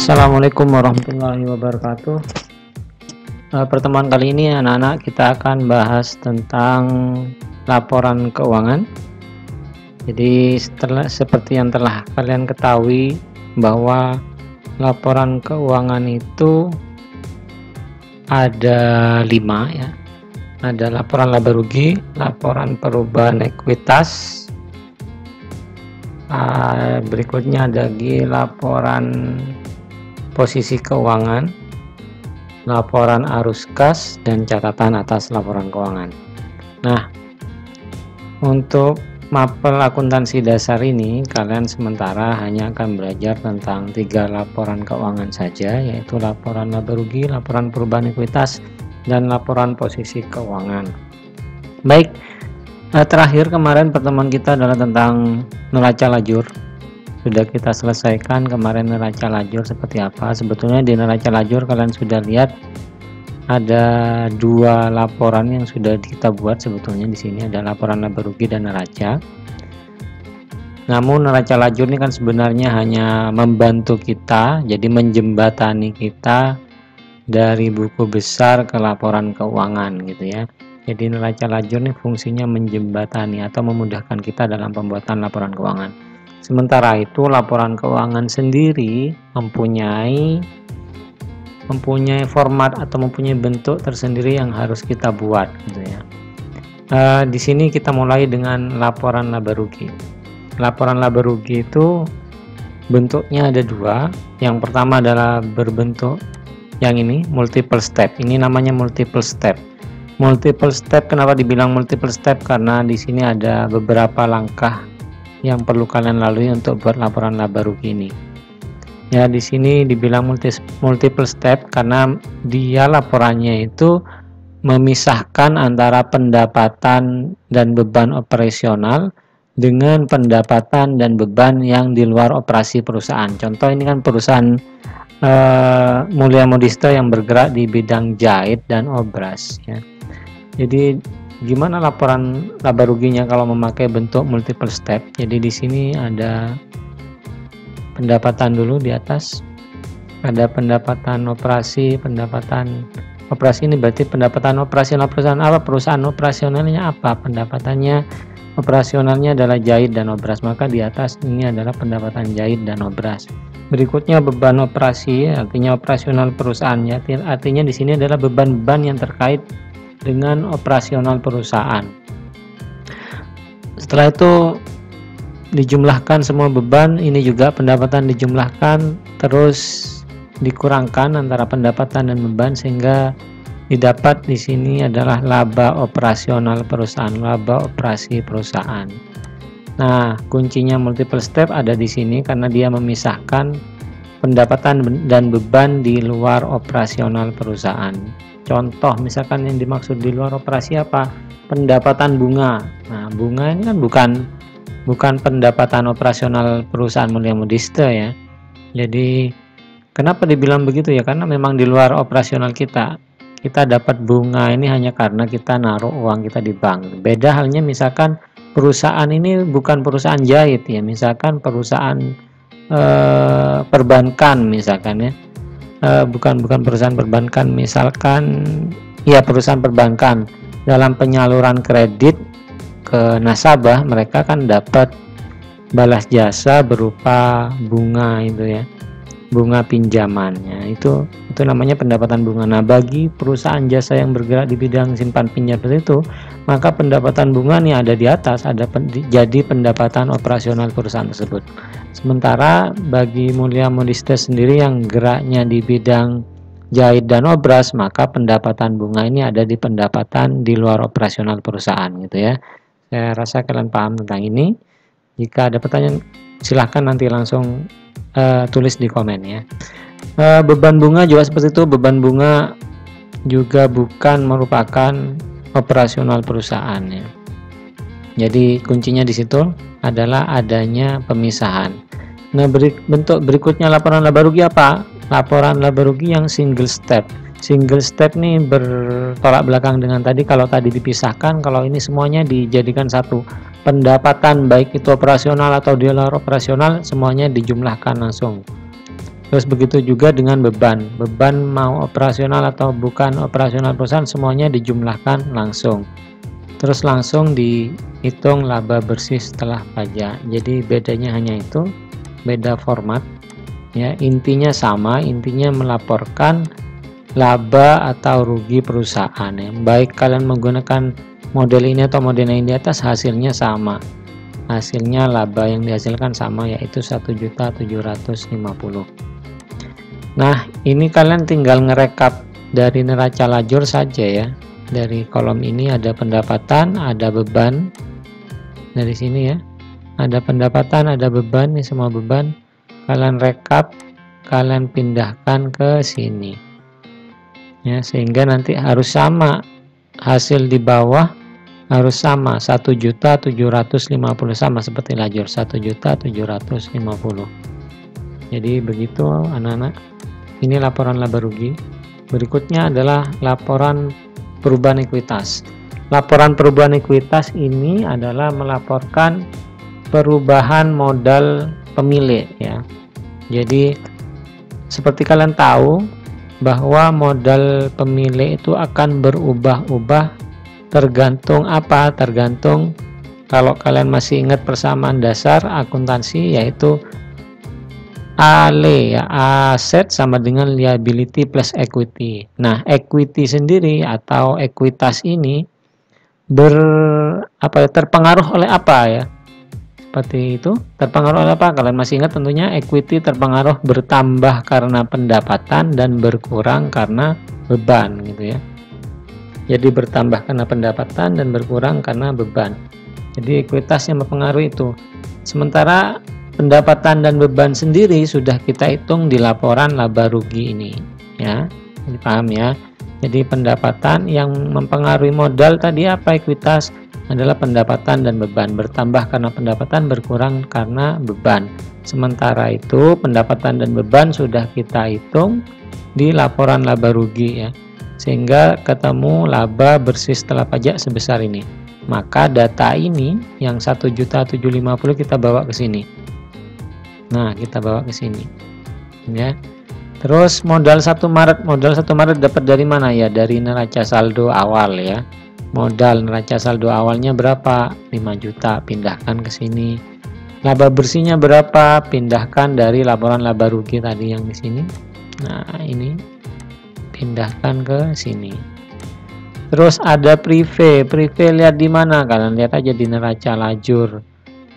Assalamualaikum warahmatullahi wabarakatuh. Pertemuan kali ini anak-anak kita akan bahas tentang laporan keuangan. Jadi seperti yang telah kalian ketahui bahwa laporan keuangan itu ada 5 ya. Ada laporan laba rugi, laporan perubahan ekuitas, berikutnya ada lagi laporan posisi keuangan, laporan arus kas, dan catatan atas laporan keuangan. Nah, untuk mapel akuntansi dasar ini kalian sementara hanya akan belajar tentang 3 laporan keuangan saja, yaitu laporan laba rugi, laporan perubahan ekuitas, dan laporan posisi keuangan. Baik, terakhir kemarin pertemuan kita adalah tentang neraca lajur. Sudah kita selesaikan kemarin neraca lajur seperti apa. Sebetulnya di neraca lajur kalian sudah lihat ada 2 laporan yang sudah kita buat. Sebetulnya di sini ada laporan laba rugi dan neraca. Namun neraca lajur ini kan sebenarnya hanya membantu kita, jadi menjembatani kita dari buku besar ke laporan keuangan gitu ya. Jadi neraca lajur ini fungsinya menjembatani atau memudahkan kita dalam pembuatan laporan keuangan. Sementara itu laporan keuangan sendiri mempunyai format atau mempunyai bentuk tersendiri yang harus kita buat gitu ya. Di sini kita mulai dengan laporan laba rugi. Laporan laba rugi itu bentuknya ada 2. Yang pertama adalah berbentuk yang ini multiple step. Ini namanya multiple step. Multiple step, kenapa dibilang multiple step? Karena di sini ada beberapa langkah yang perlu kalian lalui untuk buat laporan laba rugi ini. Ya, di sini dibilang multiple step karena dia laporannya itu memisahkan antara pendapatan dan beban operasional dengan pendapatan dan beban yang di luar operasi perusahaan. Contoh ini kan perusahaan Mulia Modista yang bergerak di bidang jahit dan obras ya. Jadi gimana laporan laba ruginya kalau memakai bentuk multiple step? Jadi di sini ada pendapatan dulu di atas, ada pendapatan operasi. Pendapatan operasi ini berarti pendapatan operasional perusahaan apa? Perusahaan operasionalnya apa? Pendapatannya operasionalnya adalah jahit dan obras, maka di atas ini adalah pendapatan jahit dan obras. Berikutnya beban operasi, artinya operasional perusahaannya, artinya di sini adalah beban-beban yang terkait dengan operasional perusahaan. Setelah itu dijumlahkan semua beban, ini juga pendapatan dijumlahkan, terus dikurangkan antara pendapatan dan beban sehingga didapat di sini adalah laba operasional perusahaan, laba operasi perusahaan. Nah, kuncinya multiple step ada di sini karena dia memisahkan pendapatan dan beban di luar operasional perusahaan. Contoh misalkan yang dimaksud di luar operasi apa? Pendapatan bunga. Nah, bunga ini kan bukan pendapatan operasional perusahaan Mulia Modista ya. Jadi kenapa dibilang begitu ya? Karena memang di luar operasional kita. Kita dapat bunga ini hanya karena kita naruh uang kita di bank. Beda halnya misalkan perusahaan ini bukan perusahaan jahit ya, misalkan perusahaan perbankan misalkan ya, bukan perusahaan perbankan, misalkan ya perusahaan perbankan dalam penyaluran kredit ke nasabah mereka kan dapat balas jasa berupa bunga itu ya, bunga pinjamannya itu namanya pendapatan bunga. Nah, bagi perusahaan jasa yang bergerak di bidang simpan pinjam itu, maka pendapatan bunga nih ada di atas, jadi pendapatan operasional perusahaan tersebut. Sementara bagi Mulia Modista sendiri yang geraknya di bidang jahit dan obras, maka pendapatan bunga ini ada di pendapatan di luar operasional perusahaan gitu ya. Saya rasa kalian paham tentang ini. Jika ada pertanyaan silahkan nanti langsung tulis di komen ya. Beban bunga juga seperti itu. Beban bunga juga bukan merupakan operasional perusahaan ya. Jadi kuncinya di situ adalah adanya pemisahan. Nah, bentuk berikutnya laporan laba rugi apa? Laporan laba rugi yang single step. Single step nih bertolak belakang dengan tadi. Kalau tadi dipisahkan, kalau ini semuanya dijadikan satu. Pendapatan baik itu operasional atau di luar operasional semuanya dijumlahkan langsung. Terus begitu juga dengan beban. Beban mau operasional atau bukan operasional perusahaan semuanya dijumlahkan langsung. Terus langsung dihitung laba bersih setelah pajak. Jadi bedanya hanya itu, beda format. Ya, intinya sama, intinya melaporkan laba atau rugi perusahaan. Ya. Baik kalian menggunakan model ini atau model yang di atas, hasilnya sama. Hasilnya laba yang dihasilkan sama, yaitu 1.750.000. Nah, ini kalian tinggal ngerekap dari neraca lajur saja ya. Dari kolom ini ada pendapatan, ada beban. Dari sini ya. Ada pendapatan, ada beban, ini semua beban. Kalian rekap, kalian pindahkan ke sini. Ya, sehingga nanti harus sama. Hasil di bawah harus sama, 1.750.000 sama seperti lajur 1.750.000. Jadi begitu anak-anak. Ini laporan laba rugi. Berikutnya adalah laporan perubahan ekuitas. Laporan perubahan ekuitas ini adalah melaporkan perubahan modal pemilik ya. Jadi seperti kalian tahu bahwa modal pemilik itu akan berubah-ubah tergantung apa? Tergantung, kalau kalian masih ingat persamaan dasar akuntansi, yaitu ALE ya, aset sama dengan liability plus equity. Nah, equity sendiri atau ekuitas ini terpengaruh oleh apa ya? Seperti itu, terpengaruh oleh apa? Kalian masih ingat tentunya equity terpengaruh bertambah karena pendapatan dan berkurang karena beban gitu ya. Jadi bertambah karena pendapatan dan berkurang karena beban. Jadi ekuitas yang mempengaruhi itu. Sementara pendapatan dan beban sendiri sudah kita hitung di laporan laba rugi ini ya. Jadi paham ya. Jadi pendapatan yang mempengaruhi modal tadi apa? Ekuitas adalah pendapatan dan beban, bertambah karena pendapatan, berkurang karena beban. Sementara itu pendapatan dan beban sudah kita hitung di laporan laba rugi ya. Sehingga ketemu laba bersih setelah pajak sebesar ini. Maka data ini yang 1.750.000 kita bawa ke sini. Nah, kita bawa ke sini. Ya. Terus modal 1 Maret, modal 1 Maret dapat dari mana ya? Dari neraca saldo awal ya. Modal neraca saldo awalnya berapa? 5 juta, pindahkan ke sini. Laba bersihnya berapa? Pindahkan dari laporan laba rugi tadi yang di sini. Nah, ini pindahkan ke sini. Terus ada prive. Prive lihat di mana? Kalian lihat aja di neraca lajur.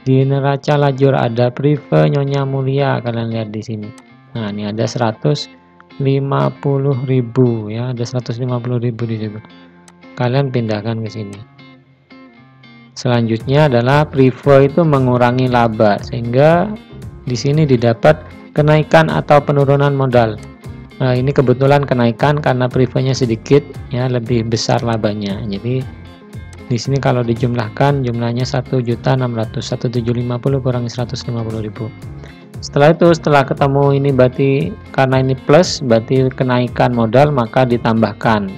Di neraca lajur ada prive Nyonya Mulia, kalian lihat di sini. Nah, ini ada 150.000 ya, ada 150.000 di situ. Kalian pindahkan ke sini. Selanjutnya adalah prive itu mengurangi laba, sehingga di sini didapat kenaikan atau penurunan modal. Nah, ini kebetulan kenaikan karena privenya sedikit ya, lebih besar labanya. Jadi di sini kalau dijumlahkan jumlahnya 1.600.000, 1.750 kurangi 150.000. Setelah itu, setelah ketemu ini berarti karena ini plus, berarti kenaikan modal, maka ditambahkan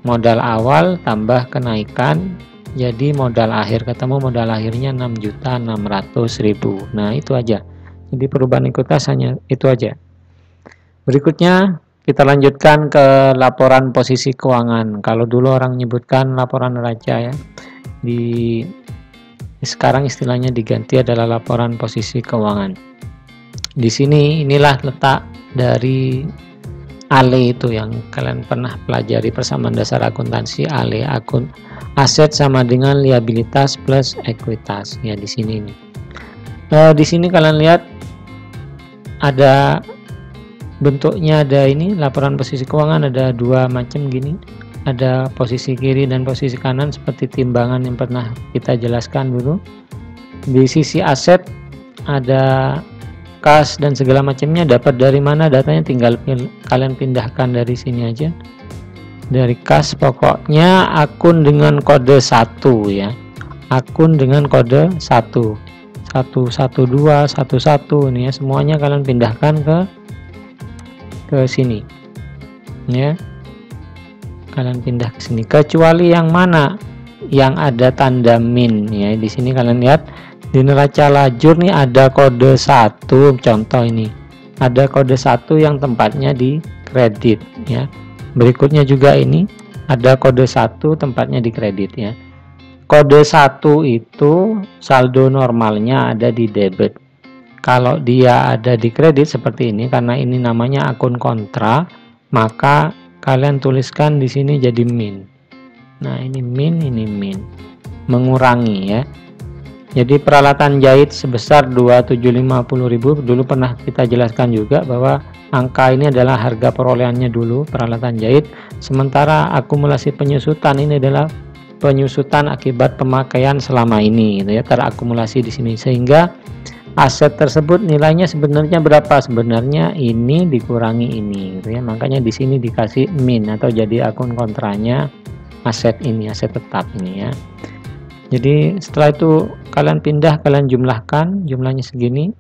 modal awal tambah kenaikan, jadi modal akhir, ketemu modal akhirnya 6.600.000. Nah, itu aja. Jadi perubahan ekuitas hanya itu aja. Berikutnya kita lanjutkan ke laporan posisi keuangan. Kalau dulu orang menyebutkan laporan neraca ya, sekarang istilahnya diganti adalah laporan posisi keuangan. Di sini inilah letak dari ALE itu yang kalian pernah pelajari persamaan dasar akuntansi. ALE, aset sama dengan liabilitas plus ekuitas ya, di sini ini. Di sini kalian lihat ada bentuknya, ada ini laporan posisi keuangan ada dua macam gini, ada posisi kiri dan posisi kanan seperti timbangan yang pernah kita jelaskan dulu. Di sisi aset ada kas dan segala macamnya, dapat dari mana datanya, tinggal kalian pindahkan dari sini aja, dari kas. Pokoknya akun dengan kode 1 ya, akun dengan kode 1 112 11 ini ya, semuanya kalian pindahkan ke sini ya, kalian pindah ke sini, kecuali yang mana yang ada tanda min ya. Di sini kalian lihat di neraca lajur nih ada kode 1, contoh ini ada kode 1 yang tempatnya di kredit ya. Berikutnya juga ini ada kode 1 tempatnya di kredit ya. Kode 1 itu saldo normalnya ada di debit. Kalau dia ada di kredit seperti ini, karena ini namanya akun kontra, maka kalian tuliskan di sini jadi min. Nah, ini min, ini min. Mengurangi ya. Jadi peralatan jahit sebesar 2750.000, dulu pernah kita jelaskan juga bahwa angka ini adalah harga perolehannya dulu peralatan jahit, sementara akumulasi penyusutan ini adalah penyusutan akibat pemakaian selama ini gitu ya, terakumulasi di sini, sehingga aset tersebut nilainya sebenarnya berapa? Sebenarnya ini dikurangi ini gitu ya. Makanya di sini dikasih min atau jadi akun kontranya aset ini, aset tetap ini ya. Jadi setelah itu kalian pindah, kalian jumlahkan, jumlahnya segini.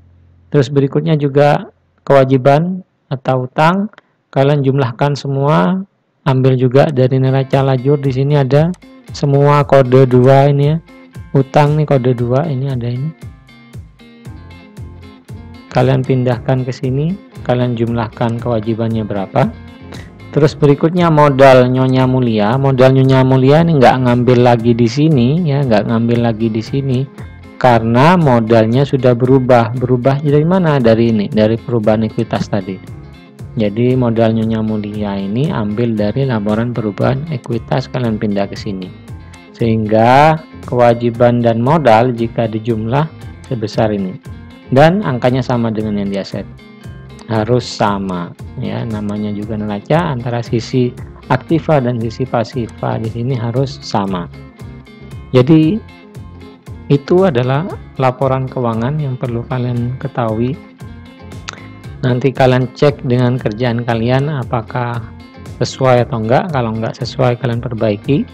Terus berikutnya juga kewajiban atau utang, kalian jumlahkan semua, ambil juga dari neraca lajur. Di sini ada semua kode 2 ini ya. Utang nih kode 2, ini ada ini. Kalian pindahkan ke sini, kalian jumlahkan kewajibannya berapa. Terus berikutnya modal Nyonya Mulia. Modal Nyonya Mulia ini nggak ngambil lagi di sini ya, nggak ngambil lagi di sini karena modalnya sudah berubah. Berubah dari mana? Dari ini, dari perubahan ekuitas tadi. Jadi modal Nyonya Mulia ini ambil dari laporan perubahan ekuitas, kalian pindah ke sini. Sehingga kewajiban dan modal jika dijumlah sebesar ini. Dan angkanya sama dengan yang di aset. Harus sama ya, namanya juga neraca, antara sisi aktiva dan sisi pasiva di sini harus sama. Jadi itu adalah laporan keuangan yang perlu kalian ketahui. Nanti kalian cek dengan kerjaan kalian apakah sesuai atau enggak. Kalau enggak sesuai, kalian perbaiki.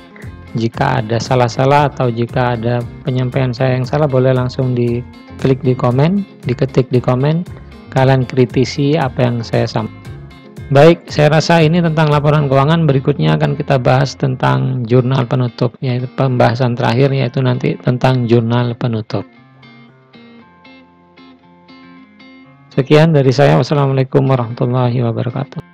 Jika ada salah-salah atau jika ada penyampaian saya yang salah, boleh langsung diklik di komen, diketik di komen, kalian kritisi apa yang saya sampaikan. Baik, saya rasa ini tentang laporan keuangan. Berikutnya akan kita bahas tentang jurnal penutup, yaitu pembahasan terakhir, yaitu nanti tentang jurnal penutup. Sekian dari saya. Wassalamualaikum warahmatullahi wabarakatuh.